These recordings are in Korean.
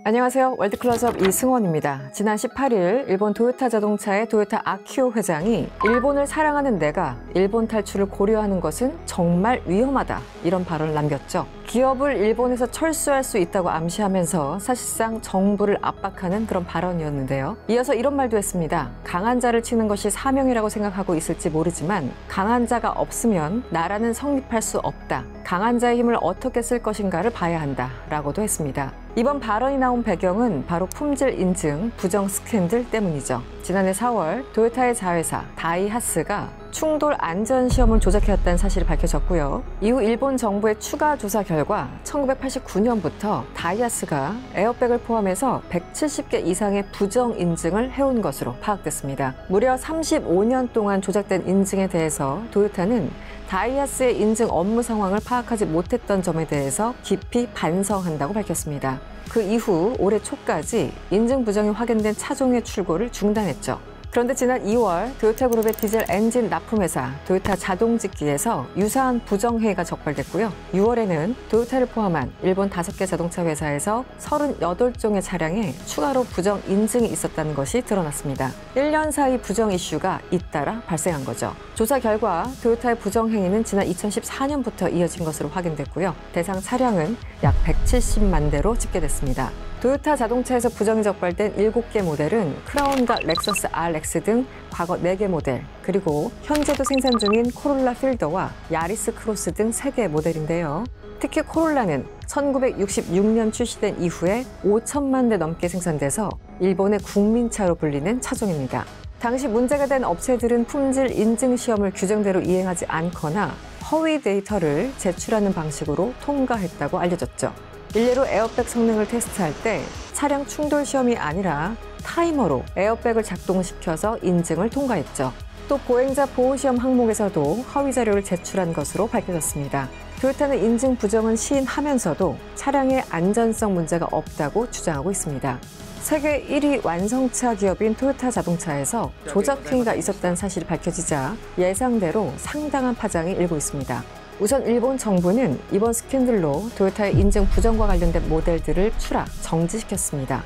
안녕하세요. 월드클로즈업 이승원입니다. 지난 18일 일본 도요타 자동차의 도요타 아키오 회장이 일본을 사랑하는 내가 일본 탈출을 고려하는 것은 정말 위험하다, 이런 발언을 남겼죠. 기업을 일본에서 철수할 수 있다고 암시하면서 사실상 정부를 압박하는 그런 발언이었는데요. 이어서 이런 말도 했습니다. 강한 자를 치는 것이 사명이라고 생각하고 있을지 모르지만 강한 자가 없으면 나라는 성립할 수 없다. 강한 자의 힘을 어떻게 쓸 것인가를 봐야 한다 라고도 했습니다. 이번 발언이 나온 배경은 바로 품질 인증 부정 스캔들 때문이죠. 지난해 4월 도요타의 자회사 다이하스가 충돌 안전시험을 조작해왔다는 사실이 밝혀졌고요. 이후 일본 정부의 추가 조사 결과 1989년부터 다이하스가 에어백을 포함해서 170개 이상의 부정 인증을 해온 것으로 파악됐습니다. 무려 35년 동안 조작된 인증에 대해서 도요타는 다이하스의 인증 업무 상황을 파악하지 못했던 점에 대해서 깊이 반성한다고 밝혔습니다. 그 이후 올해 초까지 인증 부정이 확인된 차종의 출고를 중단했죠. 그런데 지난 2월 도요타 그룹의 디젤 엔진 납품회사 도요타 자동직기에서 유사한 부정 해이가 적발됐고요. 6월에는 도요타를 포함한 일본 5개 자동차 회사에서 38종의 차량에 추가로 부정 인증이 있었다는 것이 드러났습니다. 1년 사이 부정 이슈가 잇따라 발생한 거죠. 조사 결과 도요타의 부정 행위는 지난 2014년부터 이어진 것으로 확인됐고요. 대상 차량은 약 170만 대로 집계됐습니다. 도요타 자동차에서 부정이 적발된 7개 모델은 크라운과 렉서스 RX 등 과거 4개 모델, 그리고 현재도 생산 중인 코롤라 필더와 야리스 크로스 등 3개 모델인데요. 특히 코롤라는 1966년 출시된 이후에 5천만 대 넘게 생산돼서 일본의 국민차로 불리는 차종입니다. 당시 문제가 된 업체들은 품질 인증 시험을 규정대로 이행하지 않거나 허위 데이터를 제출하는 방식으로 통과했다고 알려졌죠. 일례로 에어백 성능을 테스트할 때 차량 충돌 시험이 아니라 타이머로 에어백을 작동시켜서 인증을 통과했죠. 또 보행자 보호시험 항목에서도 허위 자료를 제출한 것으로 밝혀졌습니다. 도요타는 인증 부정은 시인하면서도 차량의 안전성 문제가 없다고 주장하고 있습니다. 세계 1위 완성차 기업인 토요타 자동차에서 조작 행위가 있었다는 사실이 밝혀지자 예상대로 상당한 파장이 일고 있습니다. 우선 일본 정부는 이번 스캔들로 도요타의 인증 부정과 관련된 모델들을 추락, 정지시켰습니다.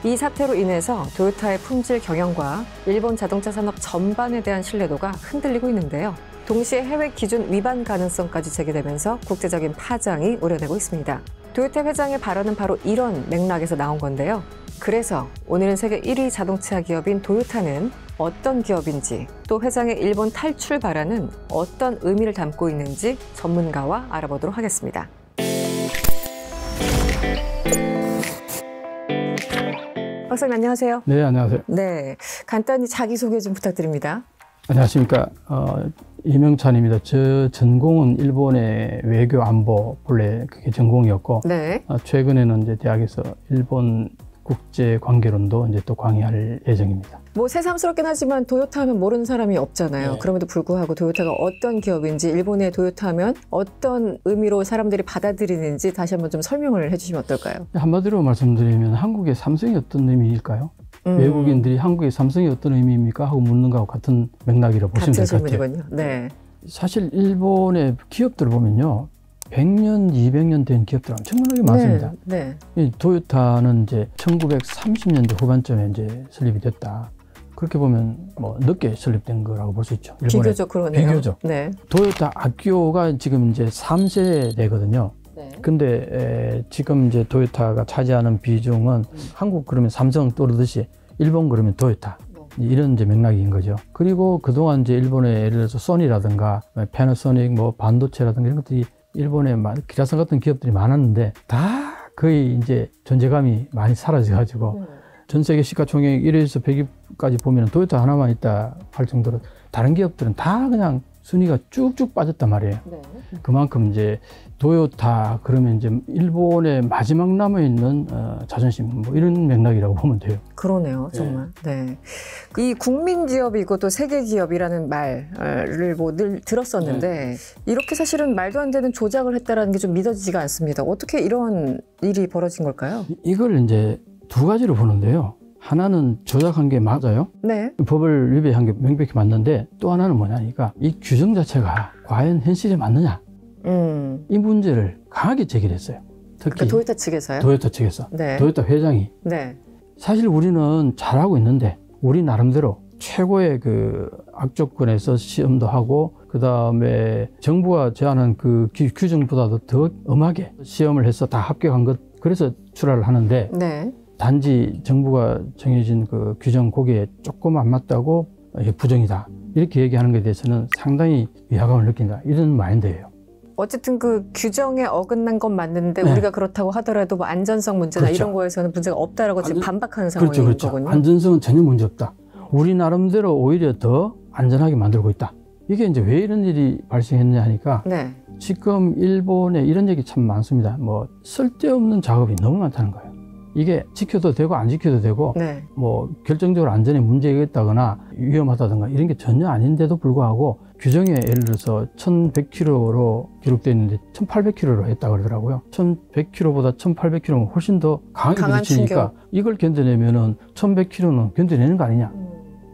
이 사태로 인해서 도요타의 품질 경영과 일본 자동차 산업 전반에 대한 신뢰도가 흔들리고 있는데요. 동시에 해외 기준 위반 가능성까지 제기되면서 국제적인 파장이 우려되고 있습니다. 도요타 회장의 발언은 바로 이런 맥락에서 나온 건데요. 그래서 오늘은 세계 1위 자동차 기업인 도요타는 어떤 기업인지, 또 회장의 일본 탈출 발언은 어떤 의미를 담고 있는지 전문가와 알아보도록 하겠습니다. 박사님 안녕하세요. 네, 안녕하세요. 네, 간단히 자기소개 좀 부탁드립니다. 안녕하십니까. 이명찬입니다. 저 전공은 일본의 외교 안보, 본래 그게 전공이었고, 네. 최근에는 이제 대학에서 일본 국제 관계론도 이제 또 강의할 예정입니다. 뭐 새삼스럽긴 하지만 도요타 하면 모르는 사람이 없잖아요. 네. 그럼에도 불구하고 도요타가 어떤 기업인지, 일본의 도요타 하면 어떤 의미로 사람들이 받아들이는지 다시 한번 좀 설명을 해주시면 어떨까요? 한마디로 말씀드리면 한국의 삼성이 어떤 의미일까요? 외국인들이 한국의 삼성이 어떤 의미입니까? 하고 묻는 거하고 같은 맥락이라고 보시면 될 것 같아요. 같은 질문이군요. 네. 사실 일본의 기업들을 보면요, 100년, 200년 된 기업들 엄청나게 많습니다. 네. 이 도요타는 이제 1930년대 후반쯤에 이제 설립이 됐다. 그렇게 보면 뭐 늦게 설립된 거라고 볼 수 있죠. 비교적 그러네요. 비교적. 네. 도요타 아키오가 지금 이제 3세대거든요. 네. 근데 지금 이제 도요타가 차지하는 비중은 한국 그러면 삼성 떠오르듯이 일본 그러면 도요타. 이런 이제 맥락인 거죠. 그리고 그동안 이제 일본의 예를 들어서 소니라든가 패나소닉 뭐 반도체라든가 이런 것들이 일본에 기라성 같은 기업들이 많았는데 다 거의 이제 존재감이 많이 사라져가지고 전 세계 시가총액 1위에서 100위까지 보면 도요타 하나만 있다 할 정도로 다른 기업들은 다 그냥 순위가 쭉쭉 빠졌단 말이에요. 네. 그만큼 이제 도요타 그러면 이제 일본의 마지막 남아있는 자존심 뭐 이런 맥락이라고 보면 돼요. 그러네요, 정말. 네. 이 국민 기업이고 또 세계 기업이라는 말을 뭐 늘 들었었는데 이렇게 사실은 말도 안 되는 조작을 했다라는 게 좀 믿어지지가 않습니다. 어떻게 이런 일이 벌어진 걸까요? 이걸 이제 두 가지로 보는데요. 하나는 조작한 게 맞아요. 네. 법을 위배한 게 명백히 맞는데 또 하나는 뭐냐니까 이 규정 자체가 과연 현실에 맞느냐. 이 문제를 강하게 제기를 했어요. 특히 그러니까 도요타 측에서요? 도요타 측에서 네. 도요타 회장이 네. 사실 우리는 잘하고 있는데 우리 나름대로 최고의 그 악조건에서 시험도 하고 그 다음에 정부가 제안한 그 규정보다도 더 엄하게 시험을 해서 다 합격한 것 그래서 출하를 하는데 네. 단지 정부가 정해진 그 규정 거기에 조금 안 맞다고 이게 부정이다 이렇게 얘기하는 것에 대해서는 상당히 위화감을 느낀다 이런 마인드예요. 어쨌든 그 규정에 어긋난 건 맞는데 네. 우리가 그렇다고 하더라도 뭐 안전성 문제나 그렇죠. 이런 거에서는 문제가 없다라고 지금 반박하는 상황인 그렇죠, 그렇죠. 거군요. 안전성은 전혀 문제 없다. 우리 나름대로 오히려 더 안전하게 만들고 있다. 이게 이제 왜 이런 일이 발생했냐 하니까 네. 지금 일본에 이런 얘기 참 많습니다. 뭐 쓸데없는 작업이 너무 많다는 거예요. 이게 지켜도 되고 안 지켜도 되고 네. 뭐 결정적으로 안전에 문제가 있다거나 위험하다든가 이런 게 전혀 아닌데도 불구하고 규정에 예를 들어서 1100km로 기록되어 있는데 1800km로 했다 그러더라고요. 1100km보다 1800km면 훨씬 더 강하게 강한 부딪히니까 충격. 이걸 견뎌내면은 1100km는 견뎌내는 거 아니냐.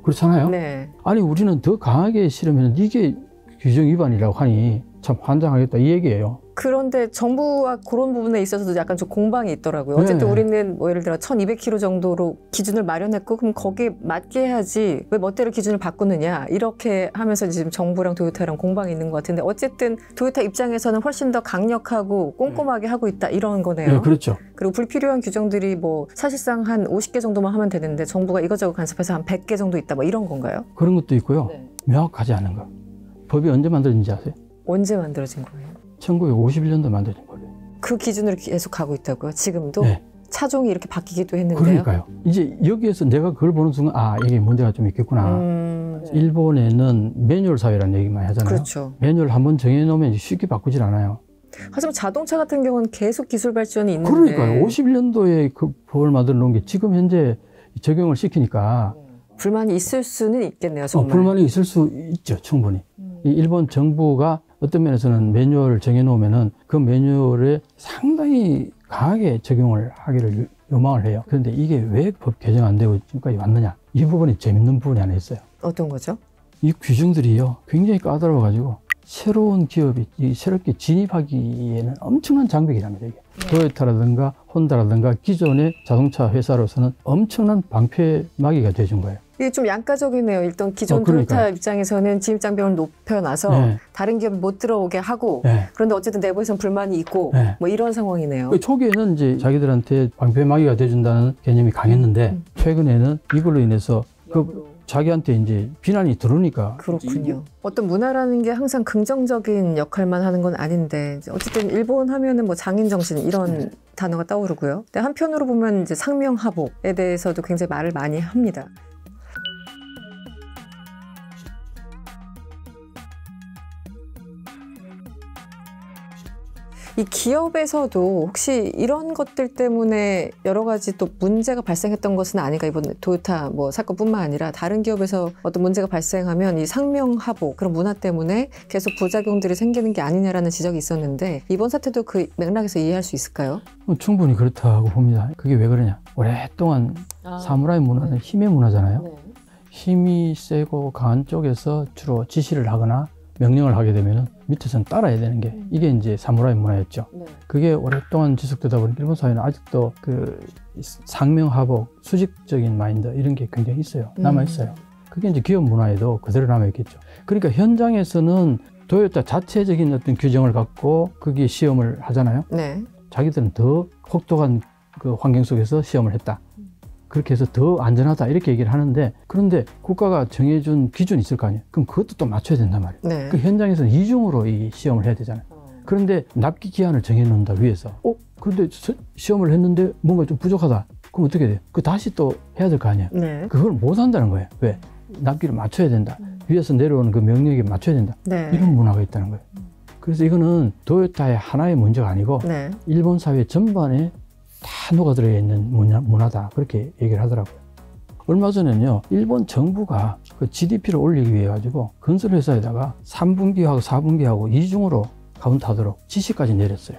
그렇잖아요. 네. 아니 우리는 더 강하게 실으면 이게 규정 위반이라고 하니 참 환장하겠다 이 얘기예요. 그런데 정부와 그런 부분에 있어서도 약간 좀 공방이 있더라고요. 어쨌든 네. 우리는 뭐 예를 들어 1200km 정도로 기준을 마련했고 그럼 거기에 맞게 해야지 왜 멋대로 기준을 바꾸느냐 이렇게 하면서 지금 정부랑 도요타랑 공방이 있는 것 같은데 어쨌든 도요타 입장에서는 훨씬 더 강력하고 꼼꼼하게 하고 있다 이런 거네요. 네, 그렇죠. 그리고 불필요한 규정들이 뭐 사실상 한 50개 정도만 하면 되는데 정부가 이것저것 간섭해서 한 100개 정도 있다 뭐 이런 건가요? 그런 것도 있고요. 네. 명확하지 않은 거. 법이 언제 만들어진지 아세요? 언제 만들어진 거예요? 1951년도 만들어진 거예요. 그 기준으로 계속 가고 있다고요? 지금도? 네. 차종이 이렇게 바뀌기도 했는데요. 그러니까요. 이제 여기에서 내가 그걸 보는 순간 아 이게 문제가 좀 있겠구나. 일본에는 매뉴얼 사회라는 얘기 많이 하잖아요. 그렇죠. 매뉴얼 한번 정해놓으면 쉽게 바꾸질 않아요. 하지만 자동차 같은 경우는 계속 기술 발전이 있는데 그러니까요. 51년도에 그 법을 만들어 놓은 게 지금 현재 적용을 시키니까 불만이 있을 수는 있겠네요. 정말. 불만이 있을 수 있죠. 충분히. 이 일본 정부가 어떤 면에서는 매뉴얼을 정해놓으면은 그 매뉴얼에 상당히 강하게 적용을 하기를 요망을 해요. 그런데 이게 왜 법 개정 안 되고 지금까지 왔느냐? 이 부분이 재밌는 부분이 하나 있어요. 어떤 거죠? 이 규정들이요. 굉장히 까다로워가지고 새로운 기업이 새롭게 진입하기에는 엄청난 장벽이랍니다. 이게. 도요타라든가 혼다라든가 기존의 자동차 회사로서는 엄청난 방패막이가 돼준 거예요. 이게 좀 양가적이네요. 일단 기존 그러니까요. 도요타 입장에서는 진입장벽을 높여놔서 네. 다른 기업이 못 들어오게 하고 네. 그런데 어쨌든 내부에서는 불만이 있고 네. 뭐 이런 상황이네요. 그 초기에는 이제 자기들한테 방패막이가 돼준다는 개념이 강했는데 최근에는 이걸로 인해서 그 자기한테 이제 비난이 들어오니까 그렇군요. 어떤 문화라는 게 항상 긍정적인 역할만 하는 건 아닌데 이제 어쨌든 일본 하면은 뭐 장인 정신 이런 단어가 떠오르고요. 근데 한편으로 보면 이제 상명하복에 대해서도 굉장히 말을 많이 합니다. 이 기업에서도 혹시 이런 것들 때문에 여러 가지 또 문제가 발생했던 것은 아닌가. 이번 도요타 뭐 사건뿐만 아니라 다른 기업에서 어떤 문제가 발생하면 이 상명하복 그런 문화 때문에 계속 부작용들이 생기는 게 아니냐라는 지적이 있었는데 이번 사태도 그 맥락에서 이해할 수 있을까요? 충분히 그렇다고 봅니다. 그게 왜 그러냐? 오랫동안 사무라이 문화는 힘의 문화잖아요. 네. 힘이 세고 강한 쪽에서 주로 지시를 하거나 명령을 하게 되면 밑에서는 따라야 되는 게 이게 이제 사무라이 문화였죠. 네. 그게 오랫동안 지속되다 보니 일본 사회는 아직도 그 상명하복, 수직적인 마인드 이런 게 굉장히 있어요. 남아 있어요. 그게 이제 기업 문화에도 그대로 남아 있겠죠. 그러니까 현장에서는 도요타 자체적인 어떤 규정을 갖고 거기에 시험을 하잖아요. 네. 자기들은 더 혹독한 그 환경 속에서 시험을 했다. 그렇게 해서 더 안전하다 이렇게 얘기를 하는데 그런데 국가가 정해준 기준이 있을 거 아니에요. 그럼 그것도 또 맞춰야 된단 말이에요. 네. 그 현장에서는 이중으로 이 시험을 해야 되잖아요. 그런데 납기 기한을 정해놓는다 위에서 그런데 시험을 했는데 뭔가 좀 부족하다. 그럼 어떻게 돼요? 그 다시 또 해야 될 거 아니에요. 네. 그걸 못 한다는 거예요. 왜? 납기를 맞춰야 된다. 위에서 내려오는 그 명령에 맞춰야 된다. 네. 이런 문화가 있다는 거예요. 그래서 이거는 도요타의 하나의 문제가 아니고 네. 일본 사회 전반에 다 녹아들어 있는 문화다 그렇게 얘기를 하더라고요. 얼마 전에는요 일본 정부가 그 GDP를 올리기 위해 가지고 건설회사에다가 3분기하고 4분기하고 이중으로 카운트하도록 지시까지 내렸어요.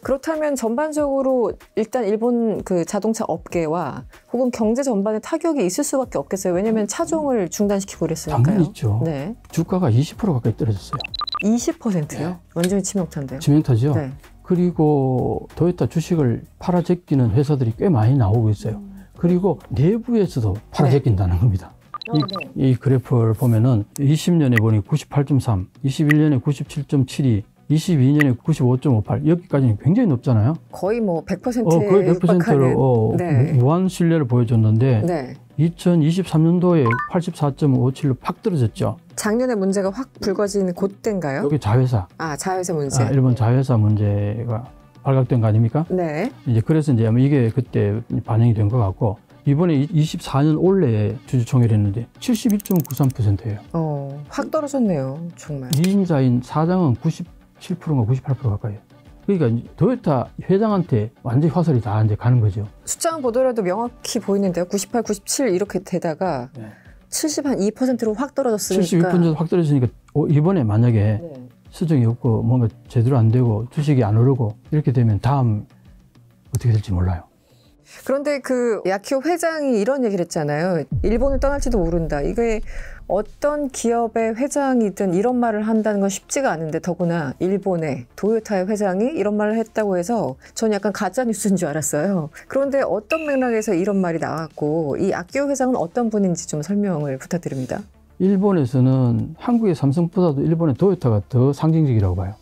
그렇다면 전반적으로 일단 일본 그 자동차 업계와 혹은 경제 전반에 타격이 있을 수밖에 없겠어요. 왜냐하면 차종을 중단시키고 그랬으니까요. 당연히 있죠. 네. 주가가 20% 가까이 떨어졌어요. 20%요? 네. 완전히 치명타인데요. 치명타죠. 네. 그리고 도요타 주식을 팔아제끼는 회사들이 꽤 많이 나오고 있어요. 그리고 내부에서도 팔아제낀다는 겁니다. 이 그래프를 보면은 20년에 보니 98.3, 21년에 97.72, 22년에 95.58 여기까지는 굉장히 높잖아요. 거의 뭐 100%에 거의 100%로 네. 무한 신뢰를 보여줬는데 네. 2023년도에 84.57로 팍 떨어졌죠. 작년에 문제가 확 불거진 그때인가요? 여기 자회사, 아, 자회사 문제. 일본 자회사 문제가 발각된 거 아닙니까? 네. 이제 그래서 이제 아마 이게 그때 반영이 된 것 같고 이번에 24년 올해에 주주총회를 했는데 72.93%예요. 확 떨어졌네요. 정말. 2인자인 사장은 97%가 98% 가까이에요. 그러니까 도요타 회장한테 완전히 화살이 다 이제 가는 거죠. 숫자만 보더라도 명확히 보이는데요. 98, 97 이렇게 되다가 네. 72%로 확 떨어졌으니까. 72% 확 떨어지니까 이번에 만약에 네. 수정이 없고 뭔가 제대로 안 되고 주식이 안 오르고 이렇게 되면 다음 어떻게 될지 몰라요. 그런데 그 야키오 회장이 이런 얘기를 했잖아요. 일본을 떠날지도 모른다. 이게 어떤 기업의 회장이든 이런 말을 한다는 건 쉽지가 않은데 더구나 일본의 도요타의 회장이 이런 말을 했다고 해서 저는 약간 가짜뉴스인 줄 알았어요. 그런데 어떤 맥락에서 이런 말이 나왔고 이 야키오 회장은 어떤 분인지 좀 설명을 부탁드립니다. 일본에서는 한국의 삼성보다도 일본의 도요타가 더 상징적이라고 봐요.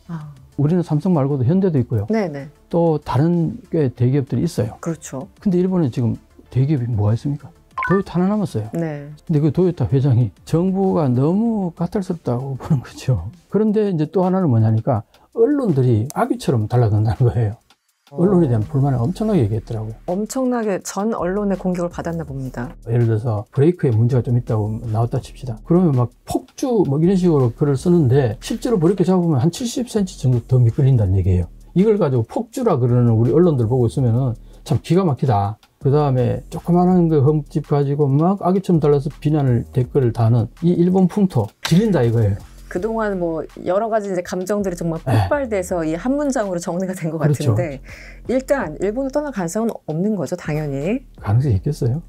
우리는 삼성 말고도 현대도 있고요. 네네. 또 다른 꽤 대기업들이 있어요. 그렇죠. 근데 일본에 지금 대기업이 뭐가 있습니까? 도요타 하나 남았어요. 네. 근데 그 도요타 회장이 정부가 너무 까탈스럽다고 보는 거죠. 그런데 이제 또 하나는 뭐냐니까 언론들이 아기처럼 달라든다는 거예요. 언론에 대한 불만을 엄청나게 얘기했더라고요. 엄청나게 전 언론의 공격을 받았나 봅니다. 예를 들어서 브레이크에 문제가 좀 있다고 나왔다 칩시다. 그러면 막 폭주 뭐 이런 식으로 글을 쓰는데 실제로 브레이크 잡으면 한 70cm 정도 더 미끌린다는 얘기예요. 이걸 가지고 폭주라 그러는 우리 언론들 보고 있으면은 참 기가 막히다. 그 다음에 조그마한 그 흠집 가지고 막 아기처럼 달라서 비난을 댓글을 다는 이 일본 풍토 질린다 이거예요. 그동안 뭐 여러 가지 이제 감정들이 정말 폭발돼서 이 한 문장으로 정리가 된 것 그렇죠. 같은데 일단 일본을 떠날 가능성은 없는 거죠, 당연히. 가능성이 있겠어요?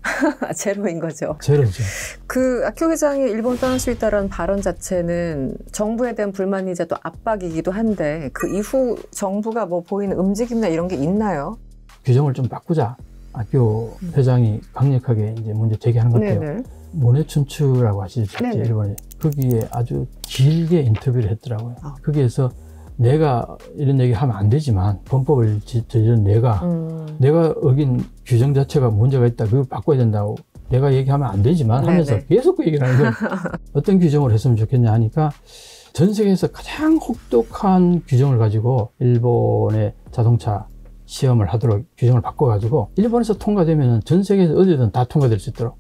제로인 거죠. 제로죠. 그 아키오 회장이 일본을 떠날 수 있다는 발언 자체는 정부에 대한 불만이자 또 압박이기도 한데 그 이후 정부가 뭐 보이는 움직임이나 이런 게 있나요? 규정을 좀 바꾸자. 아키오 회장이 강력하게 이제 문제 제기하는 것 같아요. 네네. 모네춘추라고 하시죠. 일본에. 거기에 아주 길게 인터뷰를 했더라고요. 거기에서 내가 이런 얘기 하면 안 되지만 범법을 저지른 내가 어긴 규정 자체가 문제가 있다. 그걸 바꿔야 된다고 내가 얘기하면 안 되지만 하면서 계속 그 얘기를 하는 거예요. 어떤 규정을 했으면 좋겠냐 하니까 전 세계에서 가장 혹독한 규정을 가지고 일본의 자동차 시험을 하도록 규정을 바꿔가지고 일본에서 통과되면 전 세계에서 어디든 다 통과될 수 있도록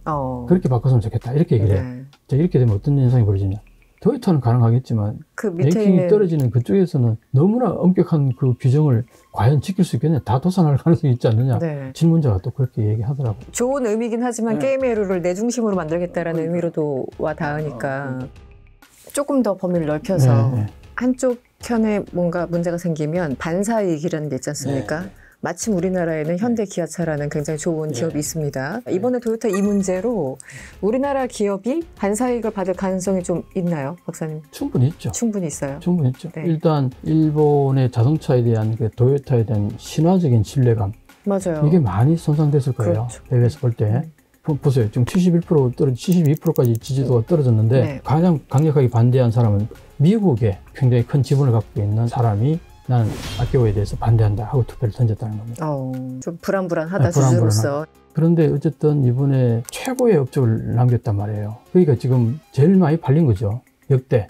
그렇게 바꿨으면 좋겠다 이렇게 얘기를 해요. 자, 이렇게 되면 어떤 현상이 벌어지냐. 도요타는 가능하겠지만 그 밑에 랭킹이 있는 떨어지는 그쪽에서는 너무나 엄격한 그 규정을 과연 지킬 수 있겠냐. 다 도산할 가능성이 있지 않느냐. 질문자가 또 그렇게 얘기하더라고요. 좋은 의미긴 하지만 게임의 룰을 내 중심으로 만들겠다라는 의미로도 와 닿으니까 조금 더 범위를 넓혀서 한쪽 편에 뭔가 문제가 생기면 반사이익이라는 게 있지 않습니까? 마침 우리나라에는 현대 기아차라는 굉장히 좋은 기업이 있습니다. 이번에 도요타 이 문제로 우리나라 기업이 반사이익을 받을 가능성이 좀 있나요, 박사님? 충분히 있죠. 충분히 있어요. 충분히 있죠. 일단 일본의 자동차에 대한 그 도요타에 대한 신화적인 신뢰감 맞아요. 이게 많이 손상됐을 거예요. 그렇죠. 해외에서 볼 때. 보세요. 지금 71% 떨어져 72%까지 지지도가 떨어졌는데 가장 강력하게 반대한 사람은 미국에 굉장히 큰 지분을 갖고 있는 사람이 나는 아키오에 대해서 반대한다 하고 투표를 던졌다는 겁니다. 좀 불안불안하다, 주주로서. 그런데 어쨌든 이번에 최고의 업적을 남겼단 말이에요. 그러니까 지금 제일 많이 팔린 거죠. 역대.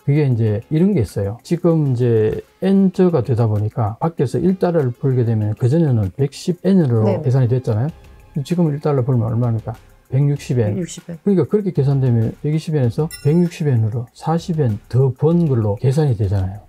그게 이제 이런 게 있어요. 지금 이제 N저가 되다 보니까 밖에서 1달러를 벌게 되면 그전에는 110N으로 계산이 됐잖아요. 지금 1달러 벌면 얼마입니까? 160엔. 160엔. 그러니까 그렇게 계산되면 120엔에서 160엔으로 40엔 더 번 걸로 계산이 되잖아요.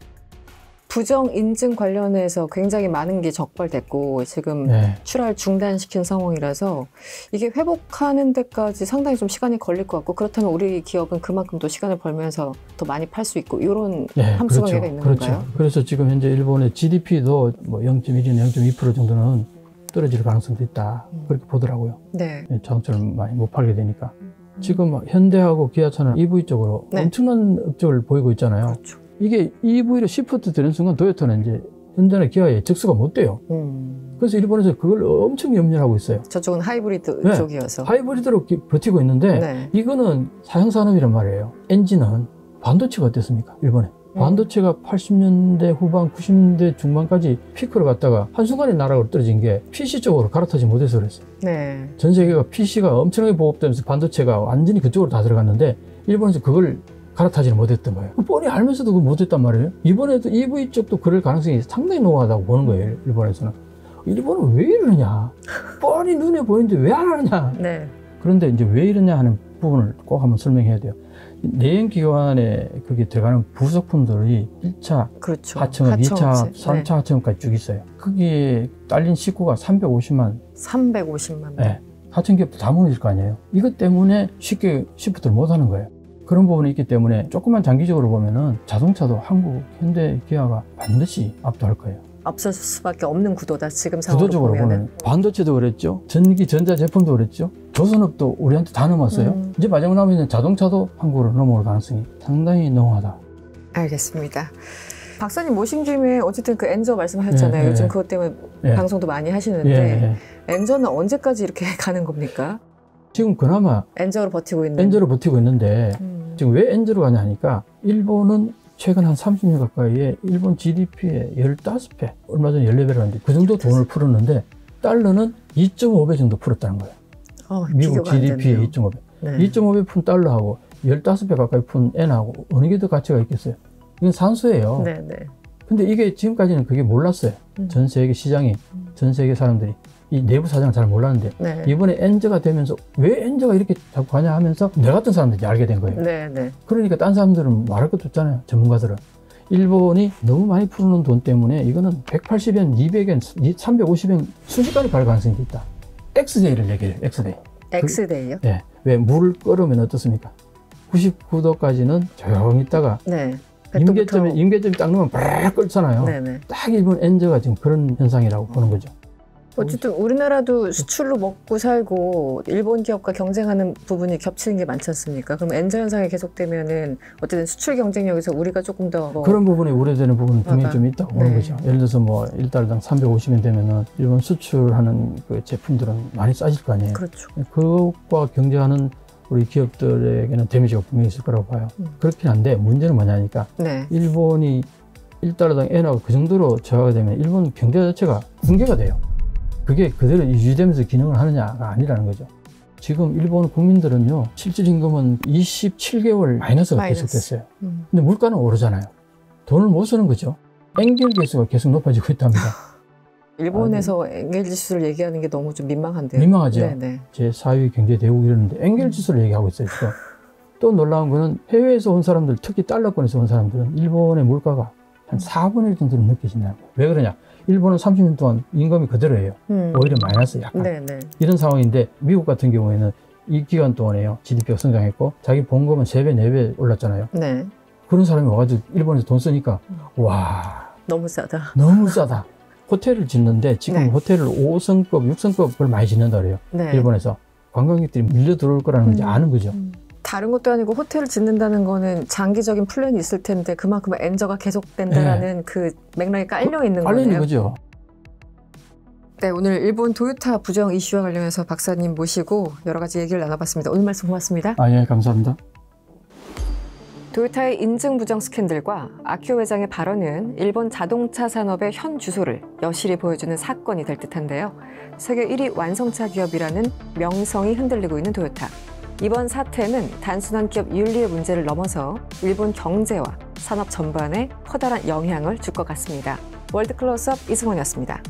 부정 인증 관련해서 굉장히 많은 게 적발됐고 지금 네. 출하를 중단시킨 상황이라서 이게 회복하는 데까지 상당히 좀 시간이 걸릴 것 같고 그렇다면 우리 기업은 그만큼 또 시간을 벌면서 더 많이 팔 수 있고 이런 네, 함수 관계가 있는 건가요? 그래서 지금 현재 일본의 GDP도 뭐 0.1이나 0.2% 정도는 떨어질 가능성도 있다. 그렇게 보더라고요. 네. 자동차를 많이 못 팔게 되니까. 지금 현대하고 기아차는 EV 쪽으로 네. 엄청난 업적을 보이고 있잖아요. 그렇죠. 이게 EV로 시프트 되는 순간 도요타는 이제 현대나 기아에 적수가 못 돼요. 그래서 일본에서 그걸 엄청 염려하고 있어요. 저쪽은 하이브리드 네. 쪽이어서. 하이브리드로 버티고 있는데 네. 이거는 사형산업이란 말이에요. 엔진은 반도체가 어땠습니까? 일본에. 반도체가 80년대 후반, 90년대 중반까지 피크를 갔다가 한순간에 나락으로 떨어진 게 PC 쪽으로 갈아타지 못해서 그랬어요. 네. 전 세계가 PC가 엄청나게 보급되면서 반도체가 완전히 그쪽으로 다 들어갔는데 일본에서 그걸 갈아타지는 못했던 거예요. 뻔히 알면서도 그걸 못했단 말이에요. 이번에도 EV 쪽도 그럴 가능성이 상당히 높아다고 보는 거예요. 일본에서는. 일본은 왜 이러냐? 뻔히 눈에 보이는데 왜 안 하느냐? 네. 그런데 이제 왜 이러냐 하는 부분을 꼭 한번 설명해야 돼요. 내연기관에 그게 들어가는 부속품들이 1차 그렇죠. 하청업, 2차, 하청업체. 3차 하청업까지 쭉 있어요. 거기에 딸린 식구가 350만. 350만 원. 네. 하청기업도 다 무너질 거 아니에요. 이것 때문에 쉽게 시프트를 못 하는 거예요. 그런 부분이 있기 때문에 조금만 장기적으로 보면은 자동차도 한국, 현대, 기아가 반드시 압도할 거예요. 앞설 수밖에 없는 구도다. 지금 상황으로 구도적으로 보면 반도체도 그랬죠. 전기 전자 제품도 그랬죠. 조선업도 우리한테 다 넘었어요. 이제 마지막 남아 있는 자동차도 한국으로 넘어올 가능성이 상당히 농후하다. 알겠습니다. 박사님 모신 김에 어쨌든 그 엔저 말씀하셨잖아요. 네, 요즘 네. 그것 때문에 네. 방송도 많이 하시는데 예. 엔저는 언제까지 이렇게 가는 겁니까? 지금 그나마 엔저로 버티고 있는. 엔저로 버티고 있는데 지금 왜 엔저로 가냐 하니까 일본은 최근 한 30년 가까이에 일본 GDP의 15배, 얼마 전에 14배라는데 그 정도 돈을 풀었는데 달러는 2.5배 정도 풀었다는 거예요. 미국 비교가 안 GDP의 되네요. 2.5배. 네. 2.5배 푼 달러하고 15배 가까이 푼 엔하고 어느 게 더 가치가 있겠어요? 이건 산수예요. 네, 네. 근데 이게 지금까지는 그게 몰랐어요. 전 세계 시장이, 전 세계 사람들이 이 내부 사정을 잘 몰랐는데 네. 이번에 엔저가 되면서 왜 엔저가 이렇게 자꾸 가냐 하면서 내 같은 사람들이 알게 된 거예요. 네, 네. 그러니까 딴 사람들은 말할 것도 없잖아요. 전문가들은. 일본이 너무 많이 풀어놓은 돈 때문에 이거는 180엔, 200엔, 350엔 순식간에 갈 가능성이 있다. X데이를 얘기해요. X데이. X데이요? 네. 왜 물을 끓으면 어떻습니까? 99도까지는 조용히 있다가 네. 임계점이 딱 넣으면 바락 끓잖아요. 네네. 딱 일본 엔저가 지금 그런 현상이라고 보는 거죠. 어쨌든 우리나라도 수출로 먹고 살고 일본 기업과 경쟁하는 부분이 겹치는 게 많지 않습니까? 그럼 엔저 현상이 계속되면은 어쨌든 수출 경쟁력에서 우리가 조금 더 그런 부분에 우려되는 부분은 분명히 좀 있다고 보는 네. 거죠. 예를 들어서 뭐 1달러당 350엔 되면은 일본 수출하는 그 제품들은 많이 싸질 거 아니에요. 그렇죠. 그것과 경쟁하는 우리 기업들에게는 데미지가 분명히 있을 거라고 봐요. 그렇긴 한데 문제는 뭐냐니까 네. 일본이 1달러당 엔하고 그 정도로 저하가 되면 일본 경제 자체가 붕괴가 돼요. 그게 그대로 유지되면서 기능을 하느냐가 아니라는 거죠. 지금 일본 국민들은요, 실질 임금은 27개월 마이너스가 계속됐어요. 근데 물가는 오르잖아요. 돈을 못 쓰는 거죠. 엔겔 개수가 계속 높아지고 있답니다. 일본에서 엔겔 지수를 얘기하는 게 너무 좀 민망한데요. 민망하죠. 네네. 제4위 경제대국 이러는데 엔겔 지수를 얘기하고 있어요, 지금. 또 놀라운 거는 해외에서 온 사람들, 특히 달러권에서 온 사람들은 일본의 물가가 한 4분의 1 정도로 느껴진다는 거예요. 왜 그러냐? 일본은 30년 동안 임금이 그대로예요. 오히려 마이너스 약간. 네네. 이런 상황인데 미국 같은 경우에는 이 기간 동안에요. GDP가 성장했고 자기 봉급은 3배, 4배 올랐잖아요. 네. 그런 사람이 와가지고 일본에서 돈 쓰니까 와 너무 싸다. 너무 싸다. 호텔을 짓는데 지금 네. 호텔을 5성급, 6성급을 많이 짓는다 그래요. 네. 일본에서. 관광객들이 밀려 들어올 거라는 걸 아는 거죠. 다른 것도 아니고 호텔을 짓는다는 거는 장기적인 플랜이 있을 텐데 그만큼 엔저가 계속된다라는 그 맥락이 깔려 있는 깔려 있는 거네요. 거죠. 네, 오늘 일본 도요타 부정 이슈와 관련해서 박사님 모시고 여러 가지 얘기를 나눠봤습니다. 오늘 말씀 고맙습니다. 예, 감사합니다. 도요타의 인증 부정 스캔들과 아키오 회장의 발언은 일본 자동차 산업의 현 주소를 여실히 보여주는 사건이 될 듯한데요. 세계 1위 완성차 기업이라는 명성이 흔들리고 있는 도요타. 이번 사태는 단순한 기업 윤리의 문제를 넘어서 일본 경제와 산업 전반에 커다란 영향을 줄 것 같습니다. 월드클로즈업 이승원이었습니다.